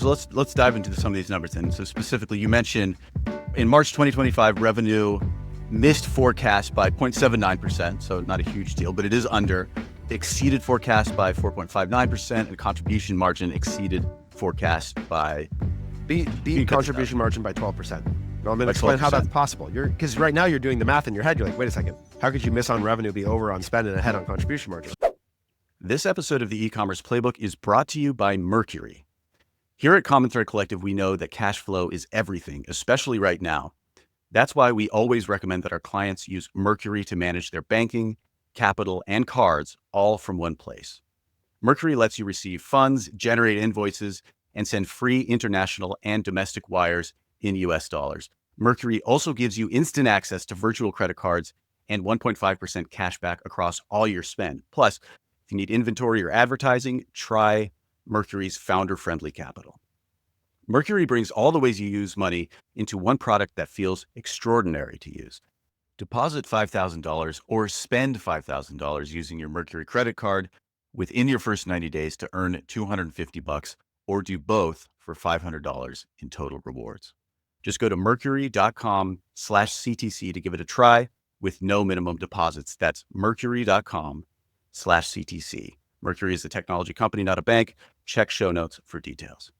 So let's dive into some of these numbers then. So specifically, you mentioned in March 2025, revenue missed forecast by 0.79%, so not a huge deal, but it is under. Exceeded forecast by 4.59%, and contribution margin exceeded forecast by beat contribution margin by 12%. Now I'm going to explain how that's possible. Because right now you're doing the math in your head. You're like, wait a second, how could you miss on revenue, be over on spend, and ahead on contribution margin? This episode of the e-commerce playbook is brought to you by Mercury. Here at Common Thread Collective, we know that cash flow is everything, especially right now. That's why we always recommend that our clients use Mercury to manage their banking, capital, and cards all from one place. Mercury lets you receive funds, generate invoices, and send free international and domestic wires in US dollars. Mercury also gives you instant access to virtual credit cards and 1.5% cash back across all your spend. Plus, if you need inventory or advertising, try Mercury's founder-friendly capital. Mercury brings all the ways you use money into one product that feels extraordinary to use. Deposit $5,000 or spend $5,000 using your Mercury credit card within your first 90 days to earn $250, or do both for $500 in total rewards. Just go to mercury.com/CTC to give it a try with no minimum deposits. That's mercury.com/CTC. Mercury is a technology company, not a bank. Check show notes for details.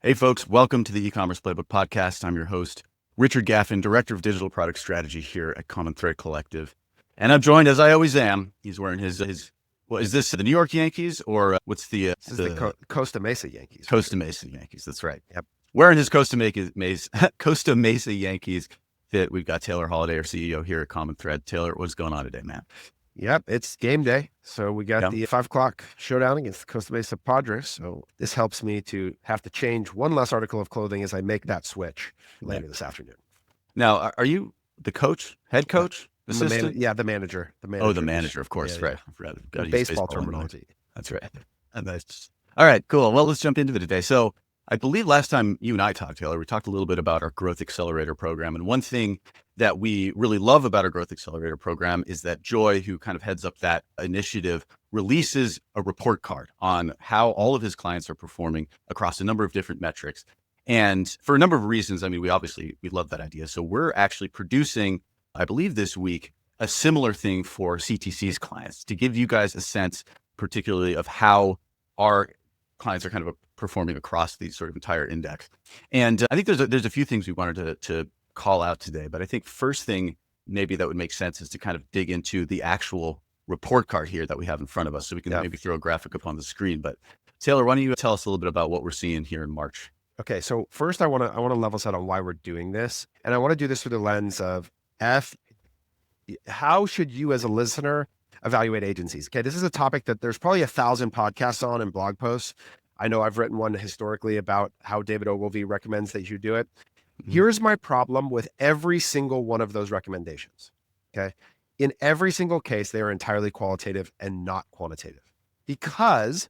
Hey folks, welcome to the e-commerce playbook podcast. I'm your host, Richard Gaffin, Director of Digital Product Strategy here at Common Thread Collective. And I'm joined, as I always am, he's wearing his well, is this the New York Yankees or what's the... This is the Costa Mesa Yankees. Costa Mesa Yankees, that's right. Yep. Wearing his Costa Mesa Yankees fit. We've got Taylor Holiday, our CEO here at Common Thread. Taylor, what's going on today, man? Yep, it's game day. So we got the 5 o'clock showdown against the Costa Mesa Padres. So this helps me to have to change one less article of clothing as I make that switch later this afternoon. Now, are you the coach, head coach, assistant? The manager. Oh, the manager, of course, right. Baseball terminology. That's right. And that's all right, cool. Well, let's jump into it today. So I believe last time you and I talked, Taylor, we talked a little bit about our Growth Accelerator program. And one thing that we really love about our Growth Accelerator program is that Joy, who kind of heads up that initiative, releases a report card on how all of his clients are performing across a number of different metrics. And for a number of reasons, I mean, we love that idea. So we're actually producing, I believe this week, a similar thing for CTC's clients to give you guys a sense, particularly of how our clients are kind of performing across the sort of entire index. And I think there's a few things we wanted to call out today, but I think first thing maybe that would make sense is to kind of dig into the actual report card here that we have in front of us, so we can maybe throw a graphic up on the screen. But Taylor, why don't you tell us a little bit about what we're seeing here in March? Okay, so first I want to level set on why we're doing this, and I want to do this through the lens of how should you as a listener evaluate agencies? Okay, this is a topic that there's probably 1,000 podcasts on and blog posts. I know I've written one historically about how David Ogilvy recommends that you do it. Mm-hmm. Here's my problem with every single one of those recommendations. Okay. In every single case, they are entirely qualitative and not quantitative, because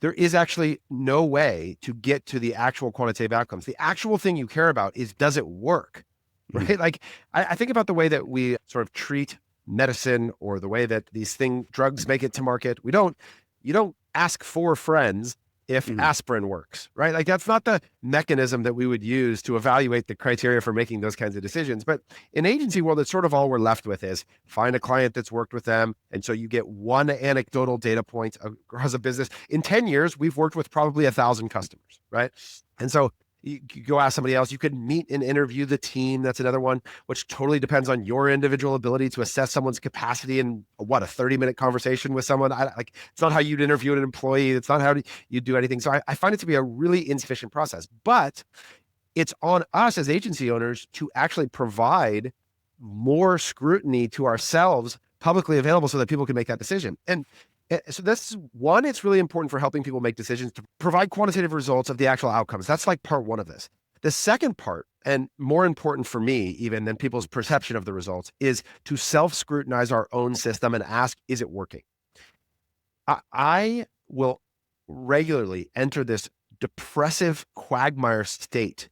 there is actually no way to get to the actual quantitative outcomes. The actual thing you care about is, does it work? Right? Mm-hmm. Like I think about the way that we sort of treat medicine, or the way that drugs make it to market. You don't ask 4 friends if aspirin works, right? Like that's not the mechanism that we would use to evaluate the criteria for making those kinds of decisions. But in agency world, it's sort of all we're left with is find a client that's worked with them. And so you get one anecdotal data point across a business. In 10 years, we've worked with probably 1,000 customers, right? And so you go ask somebody else. You could meet and interview the team. That's another one, which totally depends on your individual ability to assess someone's capacity in a 30-minute conversation with someone. It's not how you'd interview an employee. It's not how you do anything. So I find it to be a really insufficient process, but it's on us as agency owners to actually provide more scrutiny to ourselves publicly available so that people can make that decision. And so this is one, it's really important for helping people make decisions to provide quantitative results of the actual outcomes. That's like part one of this. The second part, and more important for me even than people's perception of the results, is to self-scrutinize our own system and ask, is it working? I will regularly enter this depressive quagmire state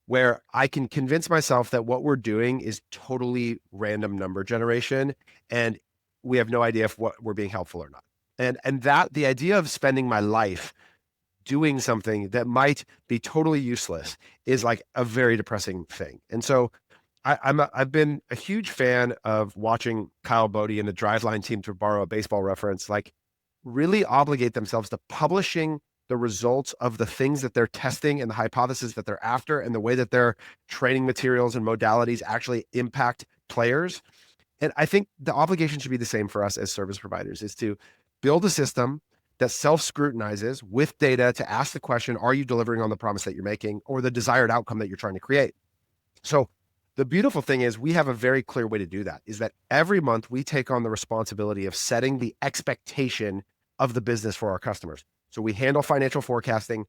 where I can convince myself that what we're doing is totally random number generation and we have no idea if what we're being helpful or not. And that the idea of spending my life doing something that might be totally useless is like a very depressing thing. And so I've been a huge fan of watching Kyle Bodie and the Driveline team, to borrow a baseball reference, like really obligate themselves to publishing the results of the things that they're testing and the hypotheses that they're after and the way that their training materials and modalities actually impact players. And I think the obligation should be the same for us as service providers, is to build a system that self-scrutinizes with data to ask the question, are you delivering on the promise that you're making or the desired outcome that you're trying to create? So the beautiful thing is we have a very clear way to do that, is that every month we take on the responsibility of setting the expectation of the business for our customers. So we handle financial forecasting,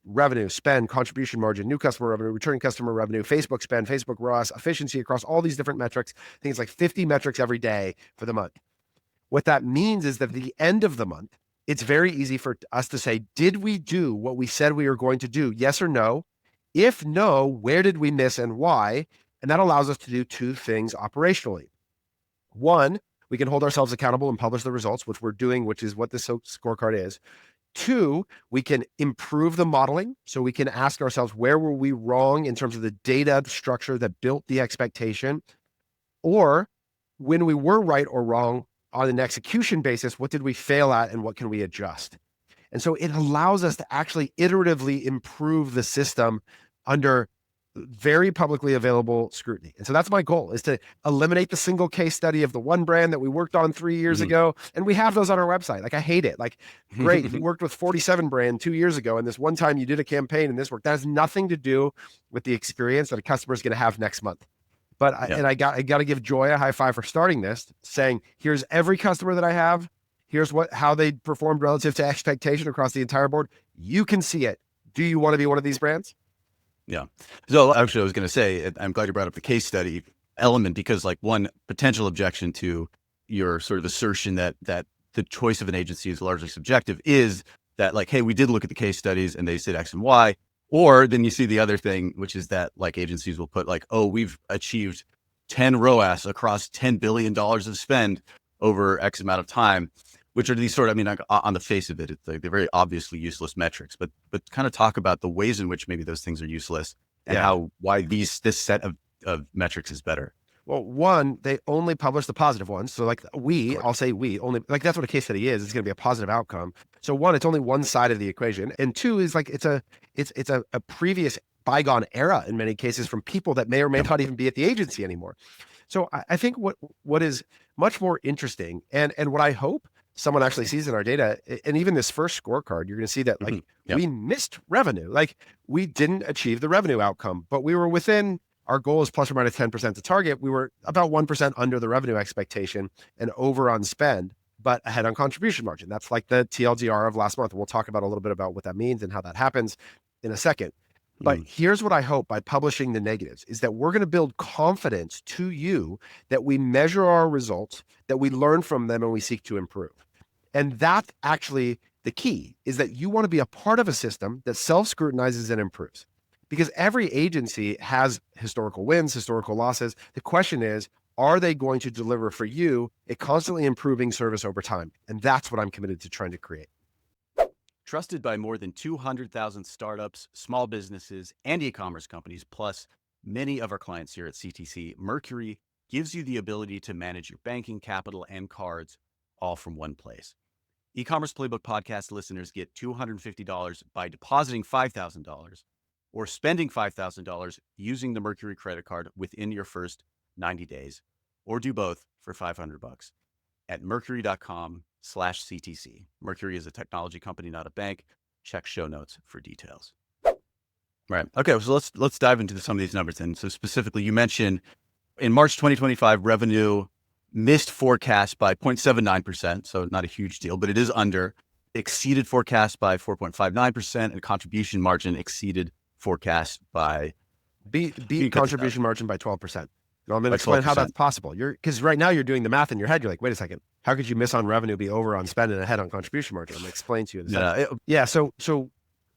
revenue, spend, contribution margin, new customer revenue, returning customer revenue, Facebook spend, Facebook ROAS, efficiency across all these different metrics. I think it's like 50 metrics every day for the month. What that means is that at the end of the month, it's very easy for us to say, did we do what we said we were going to do? Yes or no? If no, where did we miss and why? And that allows us to do two things operationally. One, we can hold ourselves accountable and publish the results, which we're doing, which is what the scorecard is. Two, we can improve the modeling. So we can ask ourselves, where were we wrong in terms of the data structure that built the expectation? Or when we were right or wrong on an execution basis, what did we fail at and what can we adjust? And so it allows us to actually iteratively improve the system under very publicly available scrutiny. And so that's my goal, is to eliminate the single case study of the one brand that we worked on 3 years ago. And we have those on our website. Like, I hate it. Like, great, you worked with 47 brand 2 years ago, and this one time you did a campaign and this worked. That has nothing to do with the experience that a customer is going to have next month. But I got to give Joy a high five for starting this, saying, here's every customer that I have. Here's how they performed relative to expectation across the entire board. You can see it. Do you want to be one of these brands? Yeah. So actually, I was going to say, I'm glad you brought up the case study element, because like one potential objection to your sort of assertion that the choice of an agency is largely subjective is that, like, hey, we did look at the case studies and they said X and Y. Or then you see the other thing, which is that like agencies will put like, oh, we've achieved 10 ROAS across $10 billion of spend over X amount of time, which are these sort of, I mean, like, on the face of it, it's like they're very obviously useless metrics, but kind of talk about the ways in which maybe those things are useless and why this set of metrics is better. Well, one, they only publish the positive ones. So like I'll say we only, like, that's what a case study is. It's going to be a positive outcome. So one, it's only one side of the equation. And two is like, it's a previous bygone era in many cases from people that may or may not even be at the agency anymore. So I think what is much more interesting and what I hope someone actually sees in our data, and even this first scorecard, you're going to see that like we missed revenue. Like, we didn't achieve the revenue outcome, but we were within. Our goal is plus or minus 10% to target. We were about 1% under the revenue expectation and over on spend, but ahead on contribution margin. That's like the TLDR of last month. We'll talk about a little bit about what that means and how that happens in a second. But here's what I hope by publishing the negatives is that we're going to build confidence to you that we measure our results, that we learn from them, and we seek to improve. And that's actually the key, is that you want to be a part of a system that self-scrutinizes and improves. Because every agency has historical wins, historical losses. The question is, are they going to deliver for you a constantly improving service over time? And that's what I'm committed to trying to create. Trusted by more than 200,000 startups, small businesses, and e-commerce companies, plus many of our clients here at CTC, Mercury gives you the ability to manage your banking, capital, and cards all from one place. E-commerce Playbook podcast listeners get $250 by depositing $5,000 or spending $5,000 using the Mercury credit card within your first 90 days, or do both for $500 at mercury.com/CTC. Mercury is a technology company, not a bank. Check show notes for details. Right. Okay. So let's dive into some of these numbers. And so specifically, you mentioned in March 2025, revenue missed forecast by 0.79%. So not a huge deal, but it is under. Exceeded forecast by 4.59%, and contribution margin exceeded forecast by beat contribution margin by 12%. I'm going to explain how that's possible. Because right now you're doing the math in your head. You're like, wait a second, how could you miss on revenue, be over on spend, and ahead on contribution margin? I'm going to explain to you in a second. So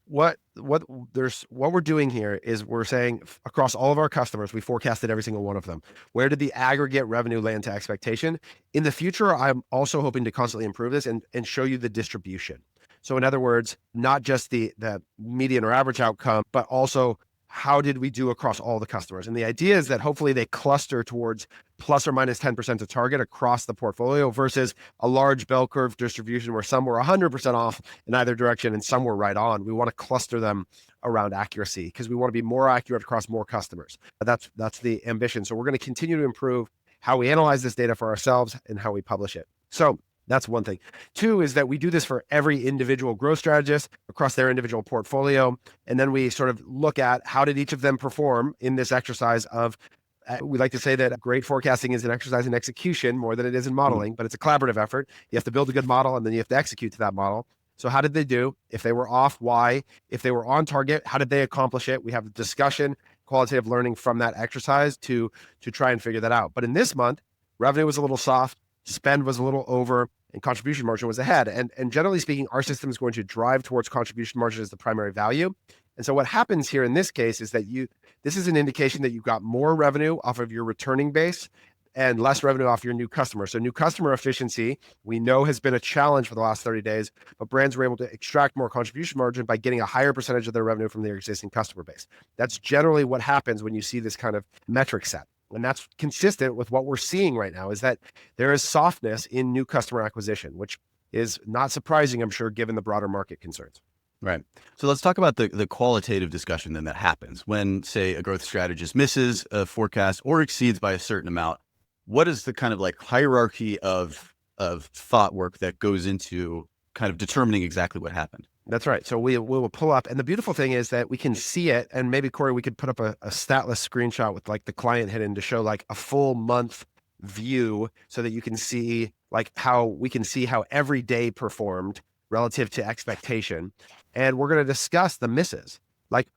what we're doing here is we're saying across all of our customers, we forecasted every single one of them. Where did the aggregate revenue land to expectation? In the future, I'm also hoping to constantly improve this and show you the distribution. So in other words, not just the median or average outcome, but also how did we do across all the customers? And the idea is that hopefully they cluster towards plus or minus 10% of target across the portfolio versus a large bell curve distribution where some were 100% off in either direction and some were right on. We want to cluster them around accuracy because we want to be more accurate across more customers. That's the ambition. So we're going to continue to improve how we analyze this data for ourselves and how we publish it. So that's one thing. Two is that we do this for every individual growth strategist across their individual portfolio. And then we sort of look at how did each of them perform in this exercise of, we like to say that great forecasting is an exercise in execution more than it is in modeling, but it's a collaborative effort. You have to build a good model and then you have to execute to that model. So how did they do? If they were off, why? If they were on target, how did they accomplish it? We have a discussion, qualitative learning from that exercise to try and figure that out. But in this month, revenue was a little soft, spend was a little over, and contribution margin was ahead. And generally speaking, our system is going to drive towards contribution margin as the primary value. And so what happens here in this case is that this is an indication that you got more revenue off of your returning base and less revenue off your new customer. So new customer efficiency, we know has been a challenge for the last 30 days, but brands were able to extract more contribution margin by getting a higher percentage of their revenue from their existing customer base. That's generally what happens when you see this kind of metric set. And that's consistent with what we're seeing right now is that there is softness in new customer acquisition, which is not surprising, I'm sure, given the broader market concerns. Right. So let's talk about the qualitative discussion then that happens when, say, a growth strategist misses a forecast or exceeds by a certain amount. What is the kind of like hierarchy of thought work that goes into kind of determining exactly what happened? That's right. So we will pull up. And the beautiful thing is that we can see it. And maybe, Corey, we could put up a statless screenshot with like the client hidden to show like a full month view so that you can see like how we can see how every day performed relative to expectation. And we're going to discuss the misses. Like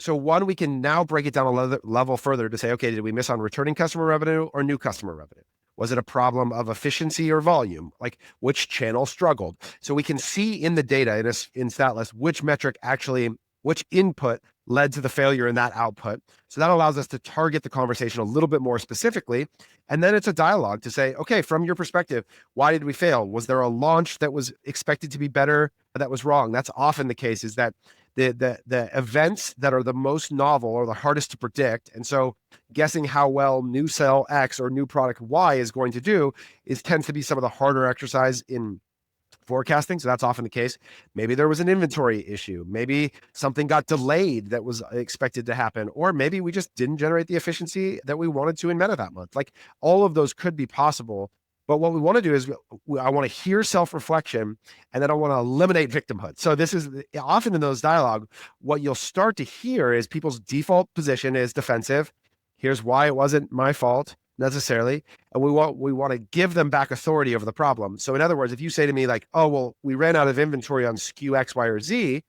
one, we can now break it down a level further to say, okay, did we miss on returning customer revenue or new customer revenue? Was it a problem of efficiency or volume? Like which channel struggled? So we can see in the data in Statless which metric which input led to the failure in that output. So that allows us to target the conversation a little bit more specifically. And then it's a dialogue to say, okay, from your perspective, why did we fail? Was there a launch that was expected to be better that was wrong? That's often the case is that the events that are the most novel are the hardest to predict. And so guessing how well new cell X or new product Y is going to do tends to be some of the harder exercise in forecasting. So that's often the case. Maybe there was an inventory issue. Maybe something got delayed that was expected to happen. Or maybe we just didn't generate the efficiency that we wanted to in Meta that month. Like all of those could be possible. But what we want to do is I want to hear self-reflection and then I want to eliminate victimhood. So this is often in those dialogue, what you'll start to hear is people's default position is defensive. Here's why it wasn't my fault necessarily. And we want to give them back authority over the problem. So in other words, if you say to me like, oh, well, we ran out of inventory on SKU X, Y, or Z,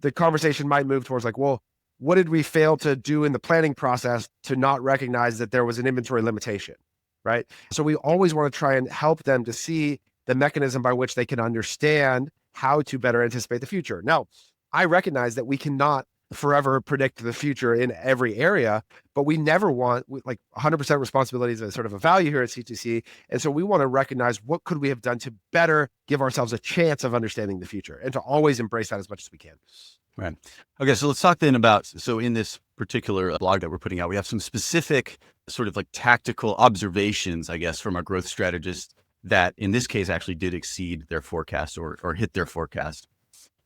the conversation might move towards like, well, what did we fail to do in the planning process to not recognize that there was an inventory limitation? Right. So we always want to try and help them to see the mechanism by which they can understand how to better anticipate the future. Now, I recognize that we cannot forever predict the future in every area, but we never want like 100% responsibility is a sort of a value here at C2C. And so we want to recognize what could we have done to better give ourselves a chance of understanding the future and to always embrace that as much as we can. Right. Okay. So let's talk then about, so in this particular blog that we're putting out, we have some specific sort of like tactical observations, I guess, from our growth strategists that in this case actually did exceed their forecast or hit their forecast.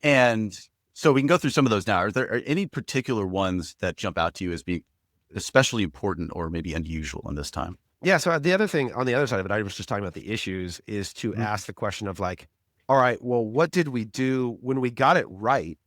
And so we can go through some of those now. Are there any particular ones that jump out to you as being especially important or maybe unusual in this time? Yeah. So the other thing on the other side of it, I was just talking about the issues, is to ask the question of like, all right, well, what did we do when we got it right?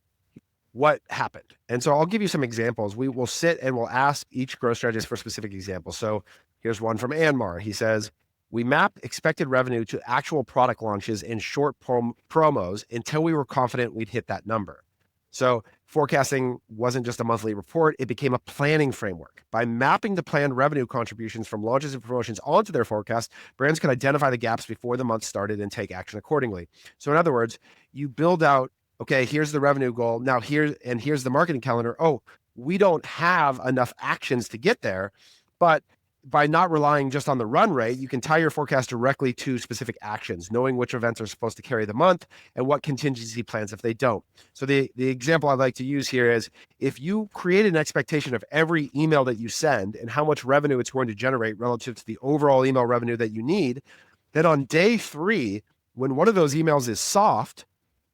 What happened? And so I'll give you some examples. We will sit and we'll ask each growth strategist for specific examples. So here's one from Anmar. He says, we mapped expected revenue to actual product launches in short promos until we were confident we'd hit that number. So forecasting wasn't just a monthly report, it became a planning framework. By mapping the planned revenue contributions from launches and promotions onto their forecast, brands could identify the gaps before the month started and take action accordingly. So in other words, you build out, okay, here's the revenue goal. Now here's the marketing calendar. Oh, we don't have enough actions to get there, but by not relying just on the run rate, you can tie your forecast directly to specific actions, knowing which events are supposed to carry the month and what contingency plans if they don't. So the example I'd like to use here is if you create an expectation of every email that you send and how much revenue it's going to generate relative to the overall email revenue that you need, then on day 3, when one of those emails is soft,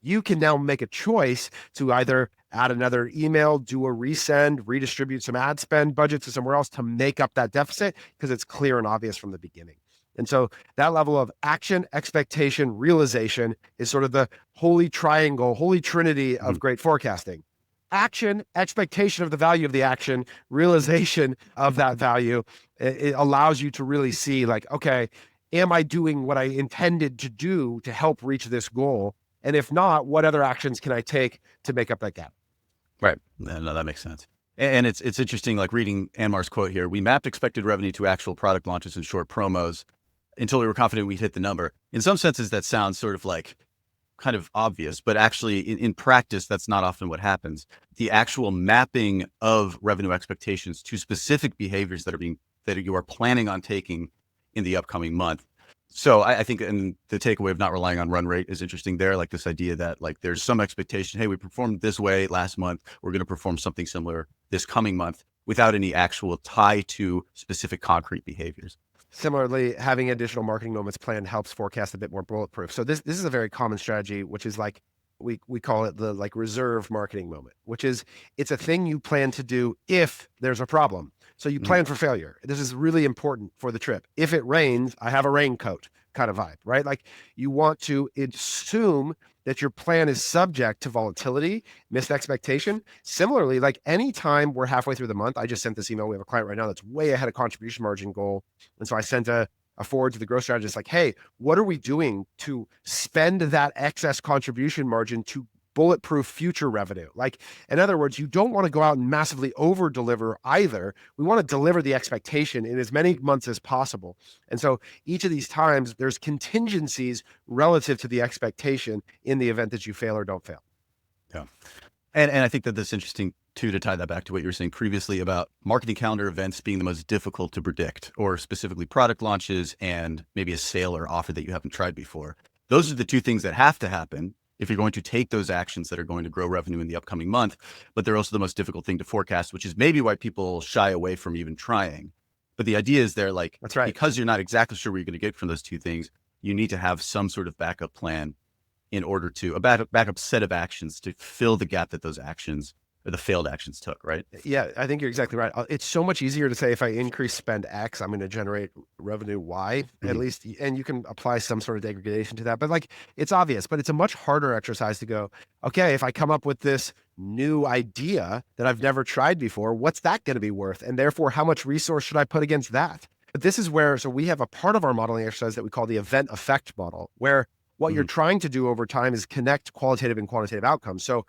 you can now make a choice to either add another email, do a resend, redistribute some ad spend budget to somewhere else to make up that deficit because it's clear and obvious from the beginning. And so that level of action, expectation, realization is sort of the holy triangle, holy trinity of great forecasting. Action, expectation of the value of the action, realization of that value. It allows you to really see like, okay, am I doing what I intended to do to help reach this goal? And if not, what other actions can I take to make up that gap? Right. No, that makes sense. And it's interesting, like reading Anmar's quote here, we mapped expected revenue to actual product launches and short promos until we were confident we'd hit the number. In some senses, that sounds sort of like kind of obvious, but actually in practice, that's not often what happens. The actual mapping of revenue expectations to specific behaviors that you are planning on taking in the upcoming month. So I think, and the takeaway of not relying on run rate is interesting there, like this idea that like there's some expectation, hey, we performed this way last month, we're going to perform something similar this coming month without any actual tie to specific concrete behaviors. Similarly, having additional marketing moments planned helps forecast a bit more bulletproof. So this is a very common strategy, which is like we call it the like reserve marketing moment, which is it's a thing you plan to do if there's a problem. So you plan for failure. This is really important for the trip. If it rains, I have a raincoat kind of vibe, right? Like you want to assume that your plan is subject to volatility, missed expectation. Similarly, like anytime we're halfway through the month, I just sent this email. We have a client right now that's way ahead of contribution margin goal. And so I sent a forward to the growth strategist like, hey, what are we doing to spend that excess contribution margin to bulletproof future revenue? Like, in other words, you don't want to go out and massively over deliver either. We want to deliver the expectation in as many months as possible. And so each of these times there's contingencies relative to the expectation in the event that you fail or don't fail. Yeah. And I think that that's interesting too, to tie that back to what you were saying previously about marketing calendar events being the most difficult to predict, or specifically product launches and maybe a sale or offer that you haven't tried before. Those are the two things that have to happen if you're going to take those actions that are going to grow revenue in the upcoming month, but they're also the most difficult thing to forecast, which is maybe why people shy away from even trying. But the idea is they're like, that's right, because you're not exactly sure what you're going to get from those two things, you need to have some sort of backup plan in order to, a backup set of actions to fill the gap that those actions or the failed actions took, right? Yeah, I think you're exactly right. It's so much easier to say if I increase spend X, I'm going to generate revenue Y, at least, and you can apply some sort of degradation to that. But like, it's obvious, but it's a much harder exercise to go, okay, if I come up with this new idea that I've never tried before, what's that going to be worth? And therefore, how much resource should I put against that? But this is where, so we have a part of our modeling exercise that we call the event effect model, where what you're trying to do over time is connect qualitative and quantitative outcomes. So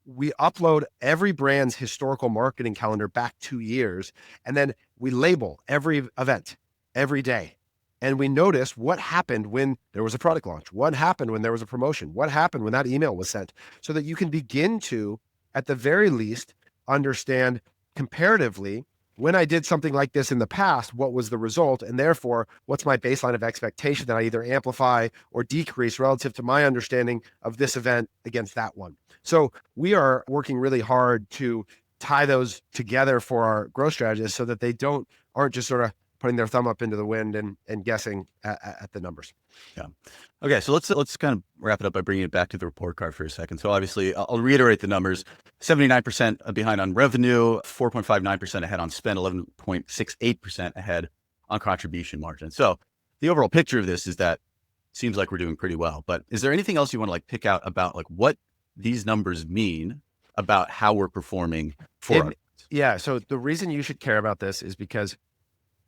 we upload every brand's historical marketing calendar back 2 years, and then we label every event every day. And we notice what happened when there was a product launch, what happened when there was a promotion, what happened when that email was sent, so that you can begin to, at the very least, understand comparatively, when I did something like this in the past, what was the result? And therefore, what's my baseline of expectation that I either amplify or decrease relative to my understanding of this event against that one? So we are working really hard to tie those together for our growth strategists so that they aren't just sort of putting their thumb up into the wind and guessing at the numbers. Yeah. Okay. So let's kind of wrap it up by bringing it back to the report card for a second. So obviously I'll reiterate the numbers: 79% behind on revenue, 4.59% ahead on spend, 11.68% ahead on contribution margin. So the overall picture of this is that it seems like we're doing pretty well, but is there anything else you want to like pick out about like what these numbers mean about how we're performing for Yeah. So the reason you should care about this is because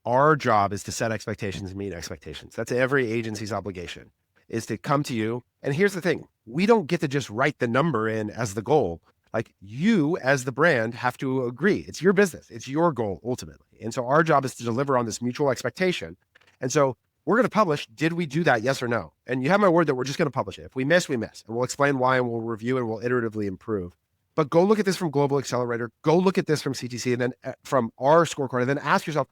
our job is to set expectations and meet expectations. That's every agency's obligation, is to come to you. And here's the thing. We don't get to just write the number in as the goal. Like, you as the brand have to agree. It's your business. It's your goal ultimately. And so our job is to deliver on this mutual expectation. And so we're going to publish. Did we do that? Yes or no? And you have my word that we're just going to publish it. If we miss, we miss. And we'll explain why, and we'll review, and we'll iteratively improve. But go look at this from Global Accelerator. Go look at this from CTC, and then from our scorecard, and then ask yourself,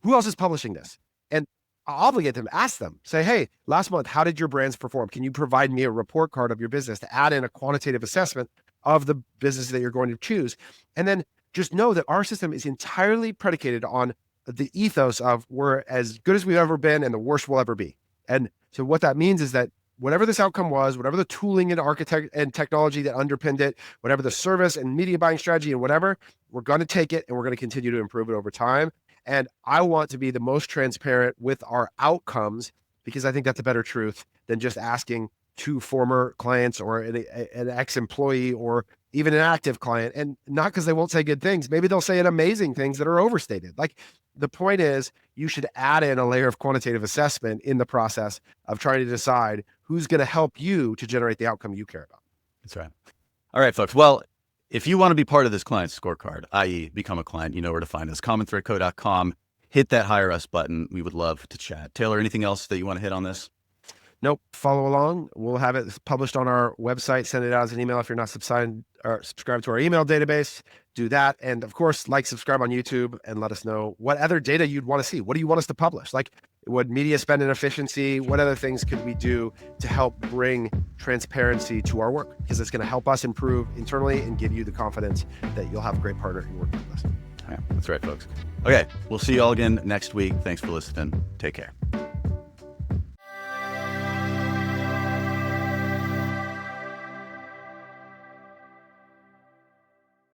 who else is publishing this? And I'll obligate them, ask them, say, hey, last month, how did your brands perform? Can you provide me a report card of your business to add in a quantitative assessment of the business that you're going to choose? And then just know that our system is entirely predicated on the ethos of we're as good as we've ever been and the worst we'll ever be. And so what that means is that whatever this outcome was, whatever the tooling and architect and technology that underpinned it, whatever the service and media buying strategy and whatever, we're going to take it and we're going to continue to improve it over time. And I want to be the most transparent with our outcomes because I think that's a better truth than just asking two former clients or an ex-employee or even an active client. And not because they won't say good things. Maybe they'll say amazing things that are overstated. Like the point is you should add in a layer of quantitative assessment in the process of trying to decide who's going to help you to generate the outcome you care about. That's right. All right, folks. Well, if you want to be part of this client scorecard, i.e. become a client, you know where to find us, commonthreadco.com. Hit that hire us button. We would love to chat. Taylor, anything else that you want to hit on this? Nope. Follow along. We'll have it published on our website. Send it out as an email if you're not subscribed to our email database. Do that. And of course, subscribe on YouTube and let us know what other data you'd want to see. What do you want us to publish? Like what media spend and efficiency? What other things could we do to help bring transparency to our work? Because it's going to help us improve internally and give you the confidence that you'll have a great partner who works with us. Yeah, that's right, folks. Okay. We'll see you all again next week. Thanks for listening. Take care.